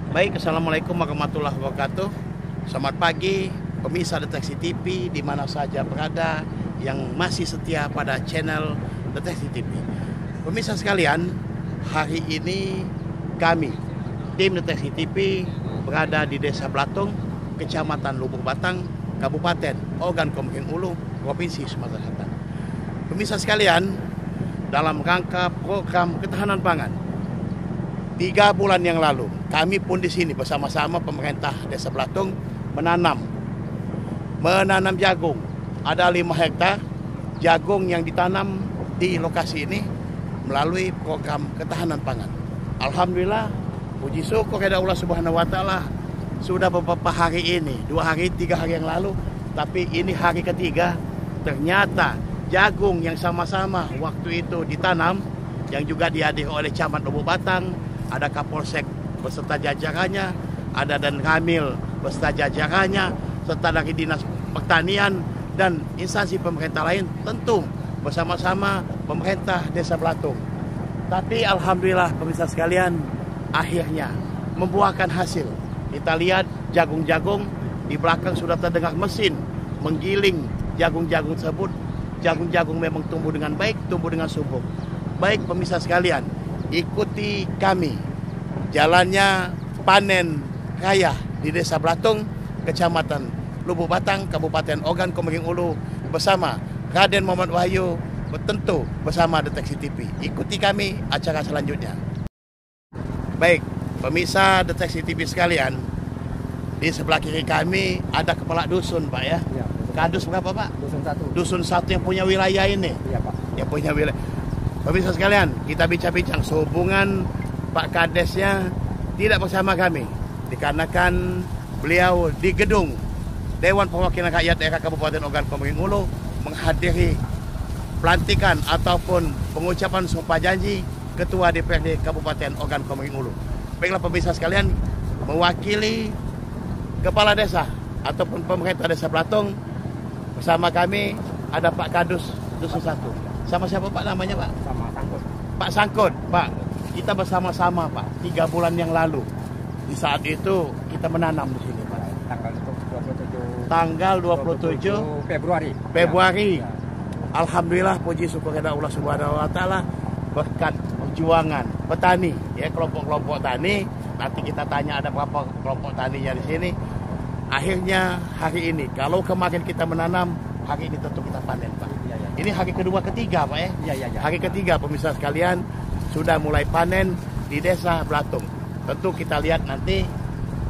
Baik, Assalamualaikum warahmatullahi wabarakatuh. Selamat pagi, pemirsa Deteksi TV di mana saja berada yang masih setia pada channel Deteksi TV. Pemirsa sekalian, hari ini kami, tim Deteksi TV, berada di Desa Blatung, Kecamatan Lubuk Batang, Kabupaten Ogan Komering Ulu, Provinsi Sumatera Selatan. Pemirsa sekalian, dalam rangka program ketahanan pangan, 3 bulan yang lalu, kami pun di sini bersama-sama pemerintah Desa Blatung menanam jagung. Ada 5 hektar jagung yang ditanam di lokasi ini melalui program ketahanan pangan. Alhamdulillah, puji syukur kepada Allah Subhanahu wa taala, sudah beberapa hari ini, 2 hari, 3 hari yang lalu, tapi ini hari ketiga, ternyata jagung yang sama-sama waktu itu ditanam, yang juga dihadiri oleh Camat Lubuk Batang, ada Kapolsek beserta jajarannya, ada Dan Ramil beserta jajarannya, serta dari Dinas Pertanian dan instansi pemerintah lain, tentu bersama-sama pemerintah Desa Blatung. Tapi alhamdulillah pemirsa sekalian, akhirnya membuahkan hasil. Kita lihat jagung-jagung di belakang sudah terdengar mesin menggiling jagung-jagung tersebut. Jagung-jagung memang tumbuh dengan baik, tumbuh dengan subur. Baik pemirsa sekalian, ikuti kami jalannya panen raya di Desa Blatung, Kecamatan Lubuk Batang, Kabupaten Ogan Komering Ulu, bersama Raden Muhammad Wahyu, tentu bersama Deteksi TV. Ikuti kami acara selanjutnya. Baik, pemirsa Deteksi TV sekalian, di sebelah kiri kami ada kepala dusun, Pak ya. Iya. Kadus berapa, Pak? Dusun 1. Dusun 1 yang punya wilayah ini. Iya, Pak. Yang punya wilayah. Pemirsa sekalian, kita bincang-bincang sehubungan Pak Kadesnya tidak bersama kami, dikarenakan beliau di gedung Dewan Perwakilan Rakyat Daerah Kabupaten Ogan Komering Ulu menghadiri pelantikan ataupun pengucapan sumpah janji Ketua DPRD Kabupaten Ogan Komering Ulu. Baiklah pemirsa sekalian, mewakili Kepala Desa ataupun pemerintah Desa Blatung, bersama kami ada Pak Kadus Dusun 1. Sama siapa Pak namanya, Pak? Sama Sangkut. Pak Sangkut, Pak. Kita bersama-sama, Pak, 3 bulan yang lalu. Di saat itu kita menanam di sini, Pak. Tanggal 27 Februari. Ya. Alhamdulillah, puji syukur kepada Allah Subhanahu wa taala, berkat perjuangan petani, ya, kelompok-kelompok tani. Nanti kita tanya ada berapa kelompok taninya di sini. Akhirnya hari ini, kalau kemarin kita menanam, hari ini tentu kita panen, Pak. Ya. Ini hari kedua ketiga, Pak ya. Ya. Hari ketiga pemirsa sekalian sudah mulai panen di Desa Blatung. Tentu kita lihat nanti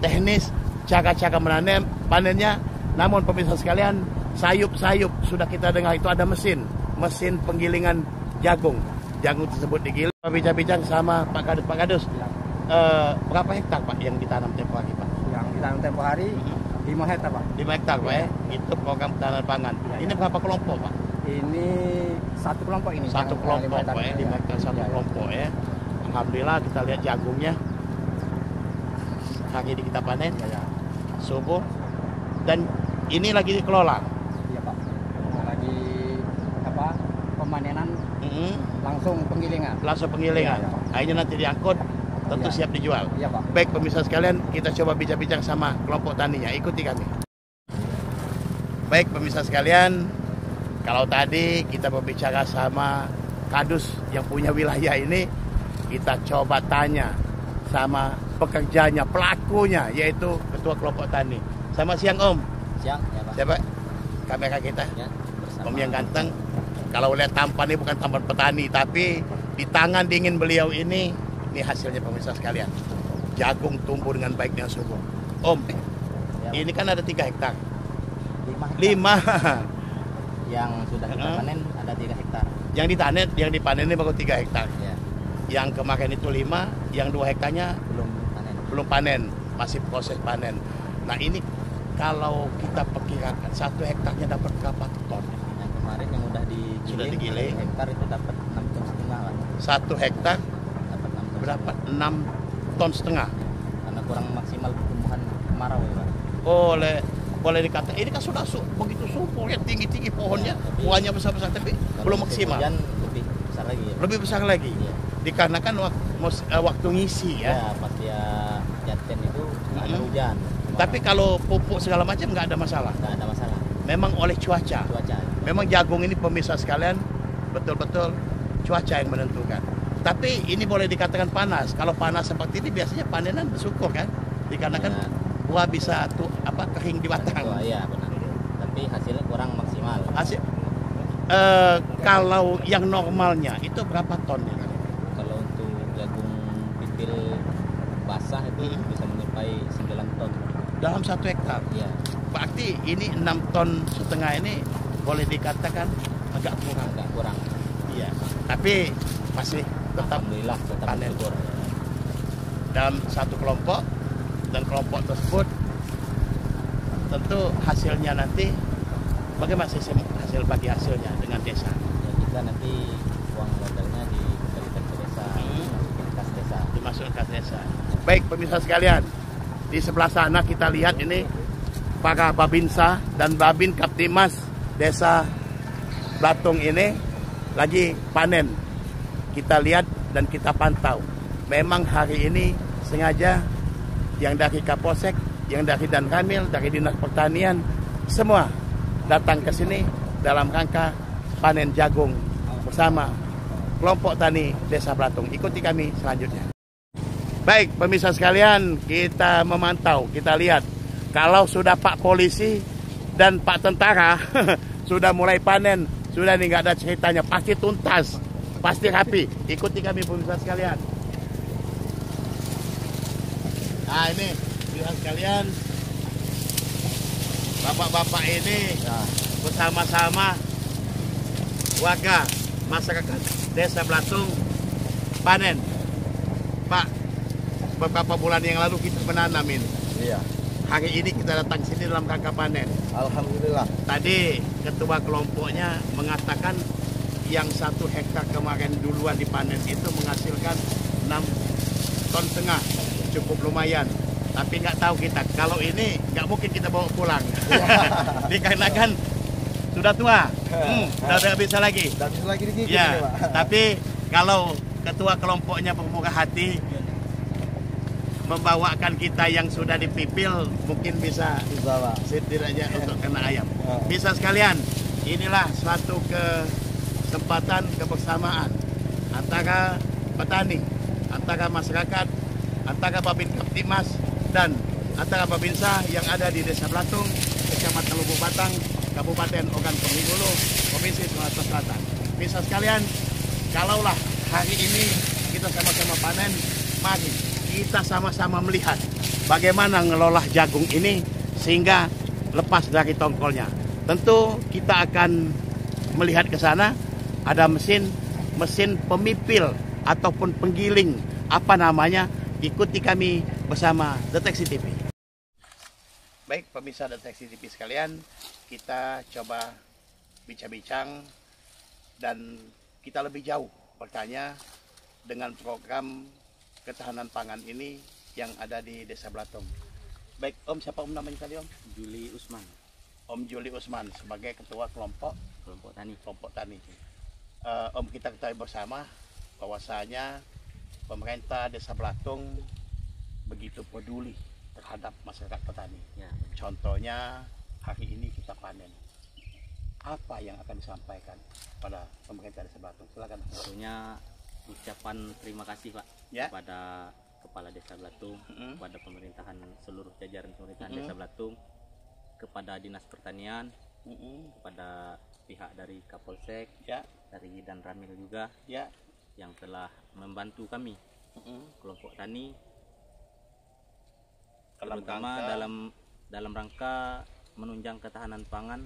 teknis cara-cara menanam panennya. Namun pemirsa sekalian, sayup-sayup sudah kita dengar itu ada mesin penggilingan jagung. Jagung tersebut digiling. Bincang-bincang sama Pak Kadus. Ya. Berapa hektar, Pak, yang ditanam tempo hari, Pak? Yang ditanam tempo hari 5 hektar, Pak. 5 hektar, Pak ya. Itu program ketahanan pangan. Ini berapa kelompok, Pak? Ini satu kelompok ini. Satu kelompok, Pak ya. 5 hektar satu Ya. kelompok ya. Alhamdulillah kita lihat jagungnya. Hari ini kita panen. Ya. Subur. Dan ini lagi dikelola. Iya, Pak. Lagi pemanenan langsung penggilingan. Langsung penggilingan. Ya. Akhirnya nanti diangkut, tentu Ya. siap dijual. Iya, Pak. Baik pemirsa sekalian, kita coba bincang-bincang sama kelompok taninya. Ikuti kami. Baik pemirsa sekalian, kalau tadi kita berbicara sama Kadus yang punya wilayah ini, kita coba tanya sama pekerjanya, pelakunya, yaitu Ketua Kelompok Tani. Selamat siang, Om. Siang, ya Pak. Siapa kamera kita? Ya, bersama. Om yang ganteng. Kalau lihat tampan ini bukan tampan petani, tapi di tangan dingin beliau ini hasilnya pemirsa sekalian. Jagung tumbuh dengan baik dan subur. Om, Ya, ini kan ada 3 hektar. 5 5. hektar. Yang sudah kita panen ada 3 hektar. Yang dipanen ini baru 3 hektar. Ya, Yang kemarin itu 5, yang 2 hektarnya belum panen. belum panen, masih proses panen. Nah ini kalau kita perkirakan 1 hektarnya dapat berapa ton? Yang kemarin yang udah Sudah digiling. 1 hektar itu dapat 6,5 ton, Pak. 1 hektar Dapat 6 ton. berapa? 6,5 ton. Karena kurang maksimal pertumbuhan kemarau ya, Pak. Boleh dikatakan ini kan sudah begitu subur ya, tinggi-tinggi pohonnya, Ya, tapi buahnya besar-besar, tapi Kalau belum musim maksimal. hujan lebih besar lagi ya, Pak. Lebih besar lagi. Iya. dikarenakan waktu ngisi ya. Ya, pas dia janten itu nggak ada hujan. Tapi kalau pupuk segala macam nggak ada masalah. Nggak ada masalah. Memang oleh cuaca. Memang jagung ini pemirsa sekalian betul-betul cuaca yang menentukan. Tapi ini boleh dikatakan panas. Kalau panas seperti ini biasanya panenan bersyukur kan, dikarenakan buah bisa kering di batang. Iya benar. Tapi hasilnya kurang maksimal. Kalau yang normalnya itu berapa ton ya? Kalau untuk jagung pipil basah itu bisa mencapai 9 ton. Dalam 1 hektar. Iya. Berarti ini 6,5 ton ini boleh dikatakan agak kurang. Iya. Tapi masih tetap Alhamdulillah tetap panen. bersyukur. Dalam satu kelompok, dan kelompok tersebut tentu hasilnya nanti bagaimana hasil bagi hasilnya dengan desa. Ya, kita nanti uang modalnya dikembalikan ke desa, dimasukin kas desa. Dimasukkan kas desa. Baik pemirsa sekalian, di sebelah sana kita lihat ini para Babinsa dan Babin Kaptimas Desa Blatung ini lagi panen. Kita lihat dan kita pantau. Memang hari ini sengaja yang dari Kapolsek, yang dari Dan Kamil, dari Dinas Pertanian, semua datang ke sini dalam rangka panen jagung bersama kelompok tani Desa Blatung. Ikuti kami selanjutnya. Baik pemirsa sekalian, kita memantau, kita lihat kalau sudah Pak Polisi dan Pak Tentara sudah mulai panen, sudah nih nggak ada ceritanya, pasti tuntas, pasti rapi. Ikuti kami pemirsa sekalian. Nah ini pemirsa sekalian, bapak-bapak ini bersama-sama warga masyarakat Desa Blatung panen. Pak, beberapa bulan yang lalu kita menanam ini. Iya. Hari ini kita datang sini dalam rangka panen. Alhamdulillah. Tadi ketua kelompoknya mengatakan yang 1 hektar kemarin duluan dipanen itu menghasilkan 6,5 ton, cukup lumayan. Tapi nggak tahu kita, kalau ini nggak mungkin kita bawa pulang. Dikarenakan sudah tua, sudah tidak bisa lagi. Dan bisa lagi digigit Ya, ini, Pak. tapi kalau ketua kelompoknya bermurah hati membawakan kita yang sudah dipipil, mungkin bisa Pak. setidaknya untuk kena ayam. Bisa sekalian, inilah suatu kesempatan kebersamaan antara petani, antara masyarakat, antara Babin Kaptimas dan antara Babinsa yang ada di Desa Blatung, Kecamatan Lubuk Batang, Kabupaten Ogan Komering Ulu, Provinsi Sumatera Selatan. Bisa sekalian, kalaulah hari ini kita sama-sama panen, mari kita sama-sama melihat bagaimana ngelola jagung ini sehingga lepas dari tongkolnya. Tentu kita akan melihat ke sana, ada mesin pemipil ataupun penggiling, apa namanya, ikuti kami bersama Deteksi TV. Baik pemirsa Deteksi TV sekalian, kita coba bincang-bincang dan kita lebih jauh bertanya dengan program ketahanan pangan ini yang ada di Desa Blatung. Baik Om, siapa Om namanya tadi Om? Juli Usman, Om Juli Usman sebagai ketua kelompok tani. Om, kita ketahui bersama bahwasanya pemerintah Desa Blatung begitu peduli terhadap masyarakat petani. ya. Contohnya hari ini kita panen. Apa yang akan disampaikan pada pemerintah Desa Blatung? Silakan. Tentunya ucapan terima kasih Pak Ya. kepada Kepala Desa Blatung, kepada pemerintahan, seluruh jajaran pemerintahan Desa Blatung, kepada Dinas Pertanian, kepada pihak dari Kapolsek, Ya, dari Dan Ramil juga ya. yang telah membantu kami kelompok tani, terutama dalam rangka menunjang ketahanan pangan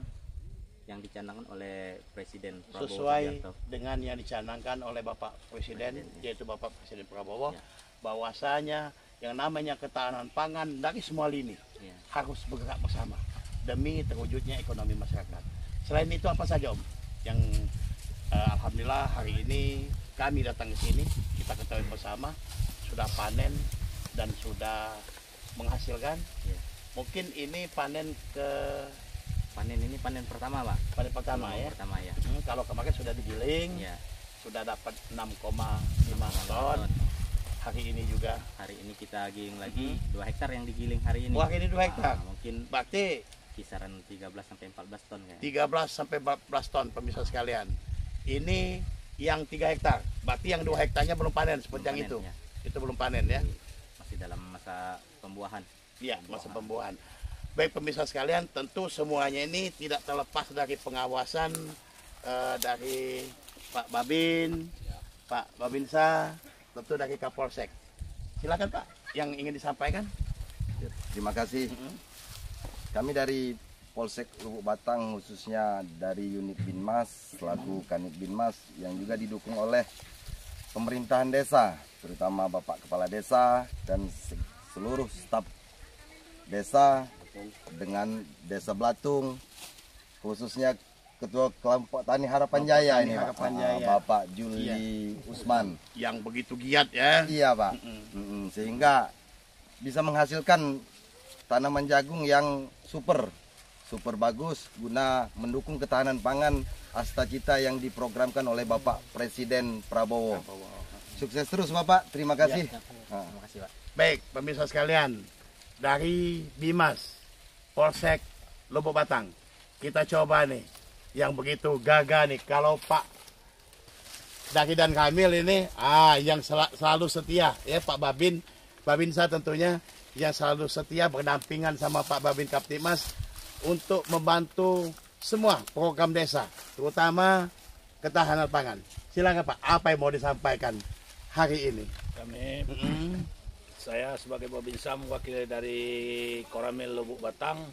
yang dicanangkan oleh Presiden Prabowo Sesuai Subianto. dengan yang dicanangkan oleh Bapak Presiden, yaitu Bapak Presiden Prabowo, Ya. bahwasanya yang namanya ketahanan pangan dari semua lini Ya. harus bergerak bersama demi terwujudnya ekonomi masyarakat. Selain itu apa saja Om yang alhamdulillah hari ini kami datang ke sini, kita ketahui bersama sudah panen dan sudah menghasilkan. Ya. Mungkin ini panen Panen ini panen pertama Pak. pertama ya. Pertama ya. Kalau kemarin sudah digiling, Ya. sudah dapat 6,5 ton. Hari ini juga. Hari ini kita giling lagi 2 hektar yang digiling hari ini. Wah, ini 2 hektar. Mungkin Berarti kisaran 13 sampai 14 ton kayaknya. 13 sampai 14 ton pemirsa sekalian. Ini yang 3 hektar. Berarti yang 2 hektarnya belum panen seperti yang itu. Ya. Itu belum panen ya. Masih dalam masa pembuahan. Iya, masa pembuahan. Baik pemirsa sekalian, tentu semuanya ini tidak terlepas dari pengawasan dari Pak Babin, Pak Babinsa, tentu dari Kapolsek. Silakan Pak, yang ingin disampaikan. Terima kasih. Kami dari Polsek Lubuk Batang, khususnya dari unit Binmas selaku Kanit Binmas yang juga didukung oleh pemerintahan desa, terutama Bapak Kepala Desa dan seluruh staf desa dengan Desa Blatung, khususnya Ketua Kelompok Tani Harapan Jaya ini Harapan Pak, Jaya. Bapak Juli Usman. Yang begitu giat ya. Iya Pak, sehingga bisa menghasilkan tanaman jagung yang super bagus guna mendukung ketahanan pangan Asta Cita yang diprogramkan oleh Bapak Presiden Prabowo. Sukses terus Bapak, terima kasih. Terima kasih Pak. Baik pemirsa sekalian, dari Bimas Polsek Lubuk Batang, kita coba nih yang begitu gagah nih. Kalau Pak Daki dan Kamil ini yang selalu setia ya, Pak Babinsa tentunya yang selalu setia berdampingan sama Pak Babin Kaptipmas untuk membantu semua program desa, terutama ketahanan pangan. Silakan Pak, apa yang mau disampaikan hari ini? Saya sebagai Babinsa mewakili dari Koramil Lubuk Batang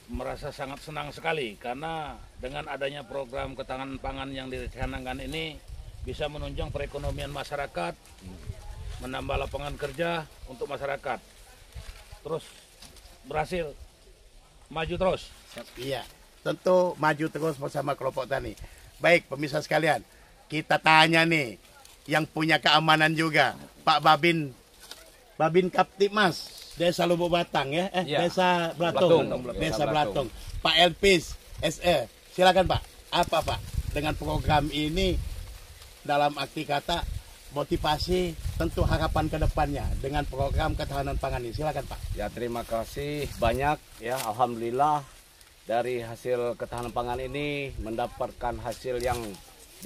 merasa sangat senang sekali karena dengan adanya program ketahanan pangan yang dicanangkan ini bisa menunjang perekonomian masyarakat, menambah lapangan kerja untuk masyarakat, terus berhasil maju terus. Iya, tentu maju terus bersama kelompok tani. Baik pemirsa sekalian, kita tanya nih yang punya keamanan juga, Pak Babin Kaptipmas Desa Lubuk Batang ya, Desa Blatung, Desa Blatung, Pak Elpis SE. Silakan Pak, apa Pak dengan program ini dalam arti kata motivasi, tentu harapan ke depannya dengan program ketahanan pangan ini. Silakan Pak. Ya, terima kasih banyak ya, alhamdulillah dari hasil ketahanan pangan ini mendapatkan hasil yang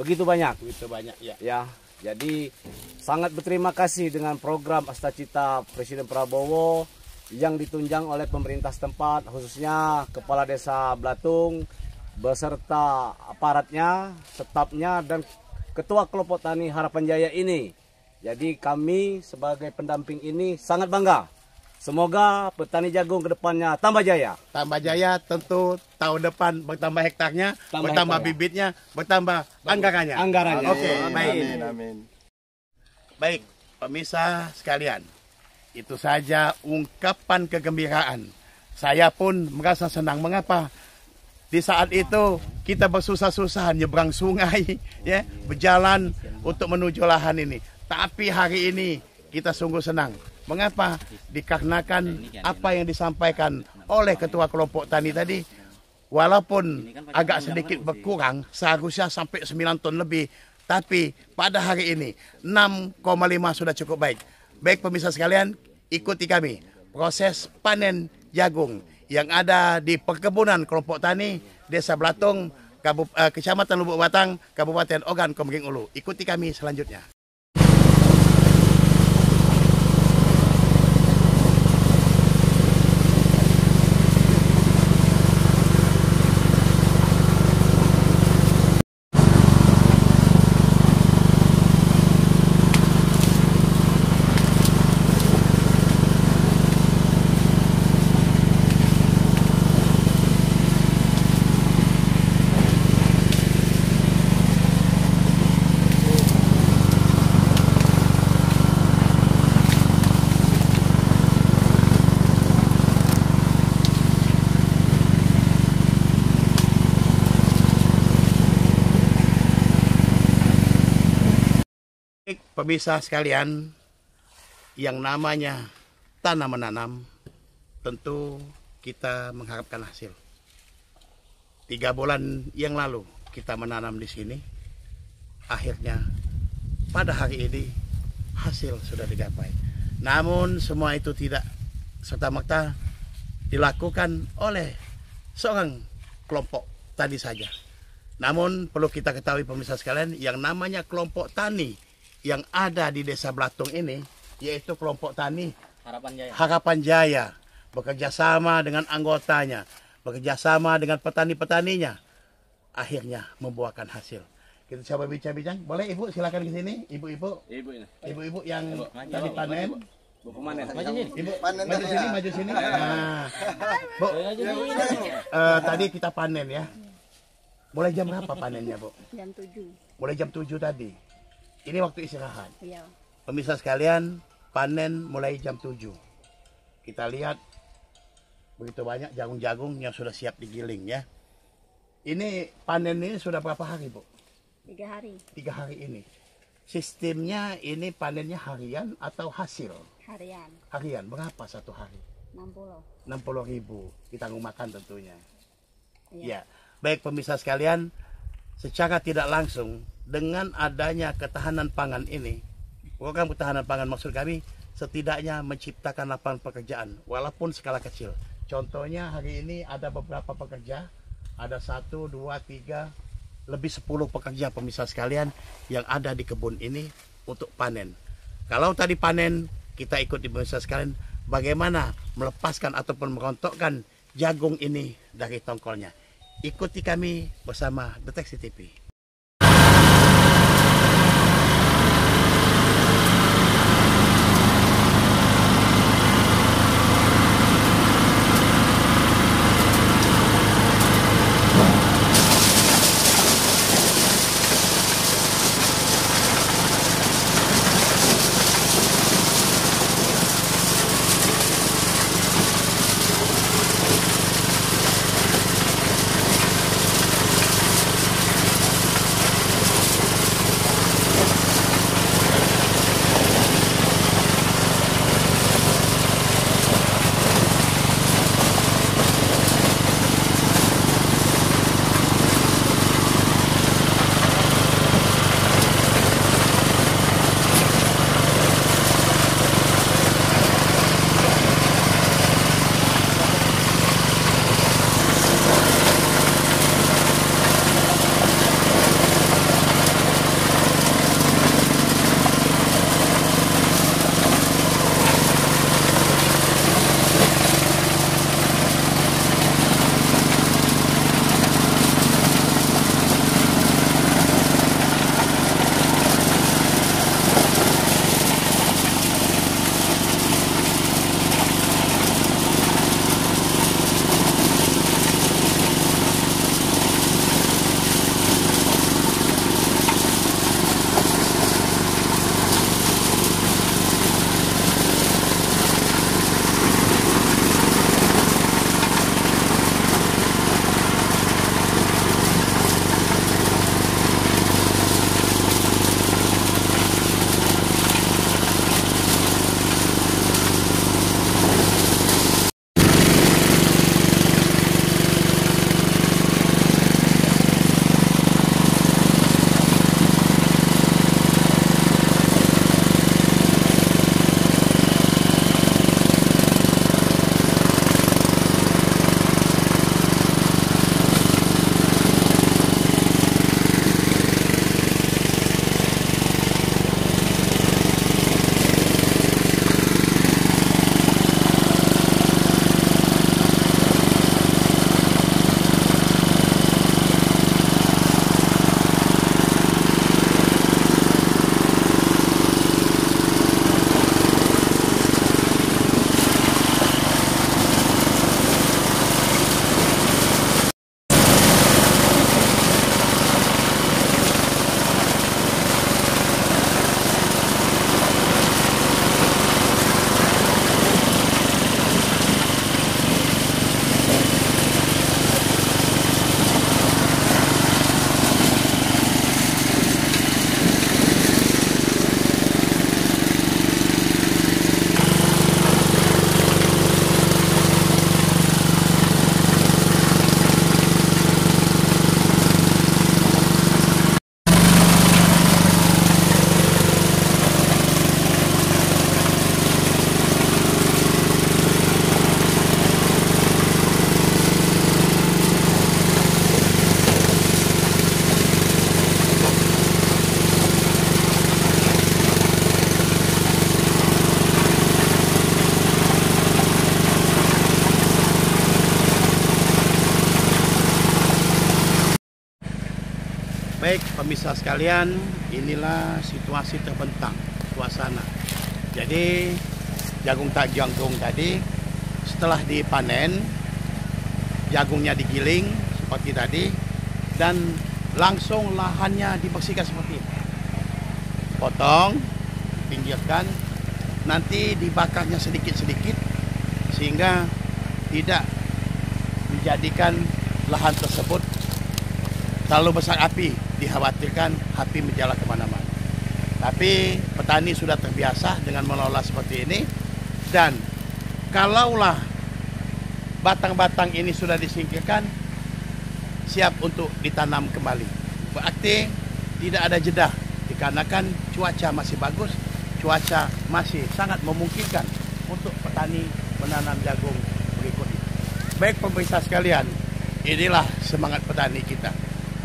begitu banyak. Begitu banyak ya. Ya, jadi sangat berterima kasih dengan program Asta Cita Presiden Prabowo yang ditunjang oleh pemerintah setempat, khususnya Kepala Desa Blatung beserta aparatnya, stafnya dan Ketua Kelompok Tani Harapan Jaya ini. Jadi kami sebagai pendamping ini sangat bangga. Semoga petani jagung ke depannya tambah jaya. Tambah jaya, tentu tahun depan bertambah hektarnya, bertambah bibitnya, bertambah anggarannya. Oke, baik. Amin. Baik, pemirsa sekalian. Itu saja ungkapan kegembiraan. Saya pun merasa senang. Mengapa? Di saat itu kita bersusah-susah nyebrang sungai, ya, berjalan untuk menuju lahan ini. Tapi hari ini kita sungguh senang. Mengapa? Dikarenakan apa yang disampaikan oleh Ketua Kelompok Tani tadi, walaupun agak sedikit berkurang, seharusnya sampai 9 ton lebih, tapi pada hari ini 6,5 sudah cukup baik. Baik pemirsa sekalian, ikuti kami proses panen jagung yang ada di perkebunan Kelompok Tani Desa Blatung, Kecamatan Lubuk Batang, Kabupaten Ogan Komering Ulu. Ikuti kami selanjutnya. Pemirsa sekalian, yang namanya tanam menanam, tentu kita mengharapkan hasil. 3 bulan yang lalu kita menanam di sini, akhirnya pada hari ini hasil sudah digapai. Namun semua itu tidak serta-merta dilakukan oleh seorang kelompok tadi saja. Namun perlu kita ketahui pemirsa sekalian, yang namanya kelompok tani yang ada di Desa Blatung ini, yaitu kelompok tani Harapan Jaya, bekerja sama dengan anggotanya, bekerja sama dengan petani-petaninya, akhirnya membuahkan hasil. Kita coba bincang-bincang. Boleh Ibu silakan ke sini, ibu-ibu. Ibu-ibu yang tadi panen. Ibu maju sini, maju sini. Nah, Bu, tadi kita panen ya. Mulai jam berapa panennya, Bu? Jam 7. Mulai jam 7 tadi. Ini waktu istirahat. Iya. Pemirsa sekalian, panen mulai jam 7. Kita lihat begitu banyak jagung-jagung yang sudah siap digiling ya. Ini panen ini sudah berapa hari, Bu? 3 hari. 3 hari ini. Sistemnya ini panennya harian atau hasil? Harian. Harian, berapa satu hari? 60. 60.000, ditanggung makan tentunya. Iya. Ya, baik pemirsa sekalian, secara tidak langsung dengan adanya ketahanan pangan ini, program ketahanan pangan maksud kami setidaknya menciptakan lapangan pekerjaan walaupun skala kecil. Contohnya hari ini ada beberapa pekerja, ada 1, 2, 3, lebih 10 pekerja pemirsa sekalian yang ada di kebun ini untuk panen. Kalau tadi panen, kita ikut di pemirsa sekalian bagaimana melepaskan ataupun merontokkan jagung ini dari tongkolnya. Ikuti kami bersama Deteksi TV. Baik pemirsa sekalian, inilah situasi terbentang suasana. Jadi jagung tadi setelah dipanen, jagungnya digiling seperti tadi dan langsung lahannya dibersihkan seperti ini. Potong, pinggirkan, nanti dibakarnya sedikit-sedikit sehingga tidak menjadikan lahan tersebut terlalu besar api, dikhawatirkan api menjalar kemana-mana. Tapi petani sudah terbiasa dengan mengelola seperti ini, dan kalaulah batang-batang ini sudah disingkirkan, siap untuk ditanam kembali. Berarti tidak ada jeda, dikarenakan cuaca masih bagus, cuaca masih sangat memungkinkan untuk petani menanam jagung berikutnya. Baik pemirsa sekalian, inilah semangat petani kita.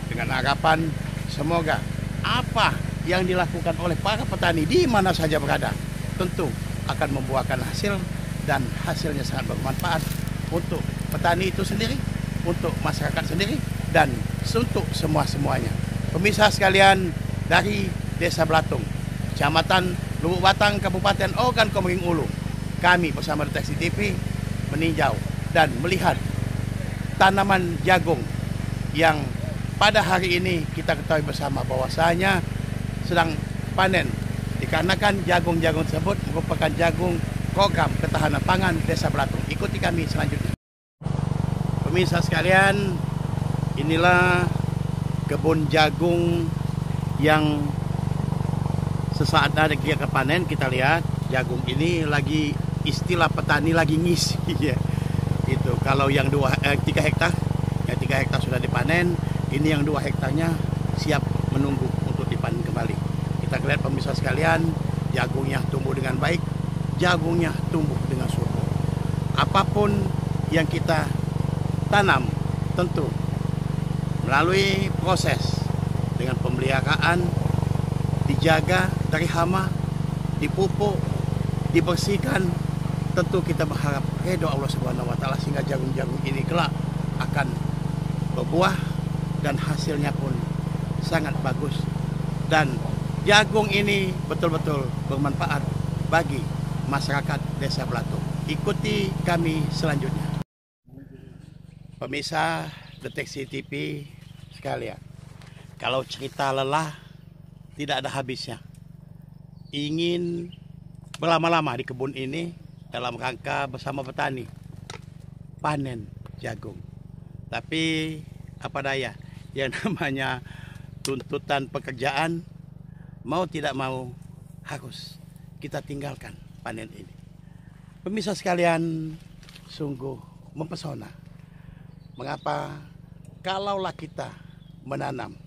Dengan harapan semoga apa yang dilakukan oleh para petani di mana saja berada tentu akan membuahkan hasil, dan hasilnya sangat bermanfaat untuk petani itu sendiri, untuk masyarakat sendiri, dan untuk semua-semuanya. Pemirsa sekalian, dari Desa Blatung, Kecamatan Lubuk Batang, Kabupaten Ogan Komering Ulu, kami bersama Deteksi TV meninjau dan melihat tanaman jagung yang pada hari ini kita ketahui bersama bahwasanya sedang panen, dikarenakan jagung-jagung tersebut merupakan jagung program ketahanan pangan Desa Blatung. Ikuti kami selanjutnya. Pemirsa sekalian, inilah kebun jagung yang sesaat dari kita panen. Kita lihat jagung ini lagi, istilah petani lagi ngisi ya. Itu kalau yang 3 hektar, yang 3 hektar sudah dipanen. Ini yang 2 hektarnya siap menunggu untuk dipanen kembali. Kita lihat pemirsa sekalian, jagungnya tumbuh dengan baik, jagungnya tumbuh dengan subur. Apapun yang kita tanam tentu melalui proses dengan pemeliharaan, dijaga dari hama, dipupuk, dibersihkan. Tentu kita berharap ridho Allah Subhanahu wa taala sehingga jagung-jagung ini kelak akan berbuah dan hasilnya pun sangat bagus, dan jagung ini betul-betul bermanfaat bagi masyarakat Desa Blatung. Ikuti kami selanjutnya. Pemirsa Deteksi TV sekalian, kalau cerita lelah tidak ada habisnya. Ingin berlama-lama di kebun ini dalam rangka bersama petani panen jagung, tapi apa daya, yang namanya tuntutan pekerjaan, mau tidak mau harus kita tinggalkan panen ini. Pemirsa sekalian, sungguh mempesona. Mengapa? Kalaulah kita menanam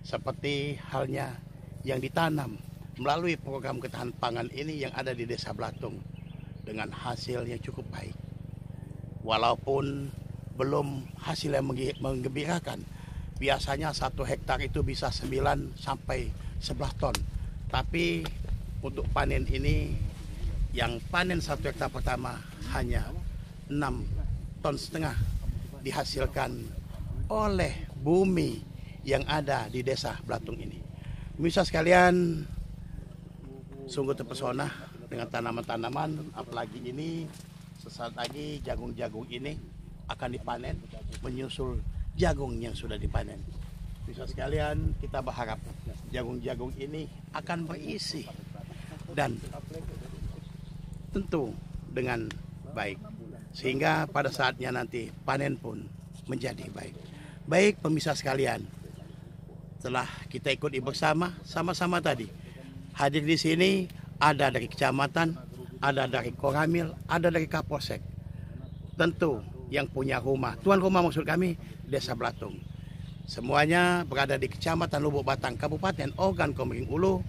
seperti halnya yang ditanam melalui program ketahanan pangan ini yang ada di Desa Blatung dengan hasil yang cukup baik. Walaupun belum hasil yang menggembirakan. Biasanya 1 hektar itu bisa 9 sampai 11 ton. Tapi untuk panen ini, yang panen 1 hektar pertama hanya 6,5 ton dihasilkan oleh bumi yang ada di Desa Blatung ini. Pemirsa sekalian, sungguh terpesona dengan tanaman-tanaman, apalagi ini sesaat lagi jagung-jagung ini akan dipanen menyusul jagung yang sudah dipanen. Bisa sekalian, kita berharap jagung-jagung ini akan berisi dan tentu dengan baik, sehingga pada saatnya nanti panen pun menjadi baik. Baik pemirsa sekalian, setelah kita ikuti bersama, sama-sama tadi hadir di sini, ada dari kecamatan, ada dari Koramil, ada dari Kapolsek. Tentu yang punya rumah, tuan rumah maksud kami, Desa Blatung. Semuanya berada di Kecamatan Lubuk Batang, Kabupaten Ogan Komering Ulu,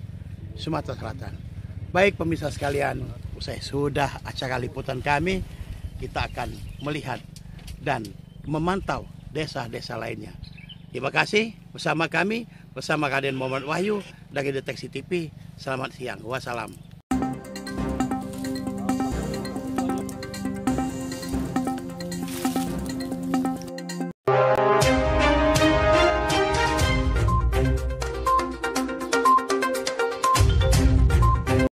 Sumatera Selatan. Baik pemirsa sekalian, usai sudah acara liputan kami, kita akan melihat dan memantau desa-desa lainnya. Terima kasih bersama kami, bersama Raden Muhammad Wahyu dari Deteksi TV. Selamat siang, wassalam.